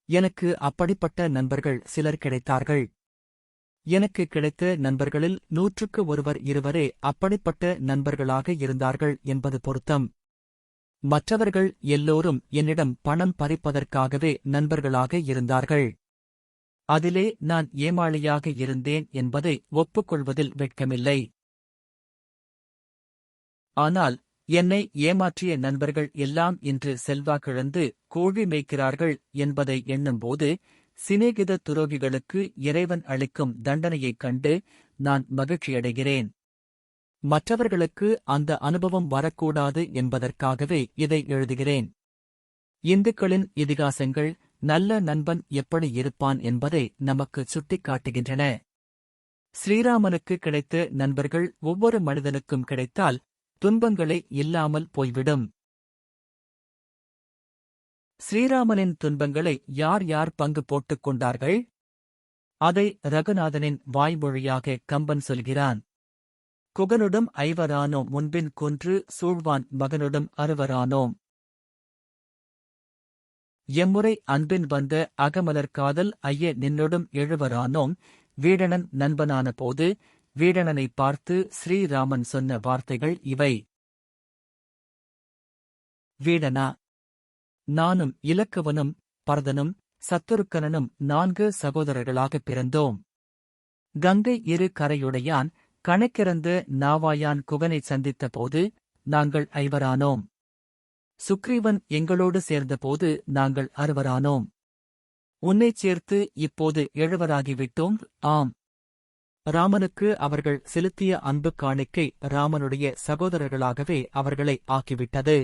எனக்கு அப்படிப்பட்ட நண்பர்கள் சிலர் கிடைத்தார்கள். எனக்கு கிடைத்த நண்பர்களில் 100க்கு ஒருவர் இருவரே அப்படிப்பட்ட நண்பர்களாக இருந்தார்கள் என்பது பொருத்தம். மற்றவர்கள் எல்லோரும் என்னிடம் பணம் பறிப்பதற்காகவே நண்பர்களாக இருந்தார்கள். அதிலே நான் ஏமாளியாக இருந்தேன் என்பதை ஒப்புக்கொள்வதில் வெட்கமில்லை. ஆனால் என்னை ஏமாற்றிய நண்பர்கள் எல்லாம் இன்று செல்வாக்கிழந்து கோழி மேய்க்கிறார்கள் என்பதை எண்ணும்போது, சிநேகித துரோகிகளுக்கு இறைவன் அளிக்கும் தண்டனையைக் கண்டு நான் மகிழ்ச்சியடைகிறேன். மற்றவர்களுக்கு அந்த அனுபவம் வரக்கூடாது என்பதற்காகவே இதை எழுதுகிறேன். இந்துக்களின் இதிகாசங்கள் நல்ல நண்பன் எப்படி இருப்பான் என்பதை நமக்கு சுட்டிக்காட்டுகின்றன. ஸ்ரீராமனுக்கு கிடைத்த நண்பர்கள் ஒவ்வொரு மனிதனுக்கும் கிடைத்தால் துன்பங்களே இல்லாமல் போய்விடும். ஸ்ரீராமனின் துன்பங்களை யார் யார் பங்கு போட்டுக் கொண்டார்கள்? அதை ரகுநாதனின் வாய்மொழியாக கம்பன் சொல்கிறான். குகனுடும் ஐவரானோம், முன்பின் கொன்று சூழ்வான் மகனுடும் அறுவரானோம். எம்முறை அன்பின் வந்த அகமலர் காதல் ஐய நின்னொடும் எழுவரானோம். வீடணன் நண்பனான போது வீடணனை பார்த்து ஸ்ரீராமன் சொன்ன வார்த்தைகள் இவை. வீடனா, நானும் இலக்குவனும் பரதனும் சத்துருக்கனனும் 4 சகோதரர்களாகப் பிறந்தோம். கங்கை இரு கரையுடையான் கணக்கிறந்த நாவாயான் குகனை சந்தித்த போது நாங்கள் ஐவரானோம். சுக்ரீவன் எங்களோடு சேர்ந்தபோது நாங்கள் அறுவரானோம். உன்னைச் சேர்த்து இப்போது எழுவராகிவிட்டோம். ஆம், ராமனுக்கு அவர்கள் செலுத்திய அன்பு காணிக்கை ராமனுடைய சகோதரர்களாகவே அவர்களை ஆக்கிவிட்டது.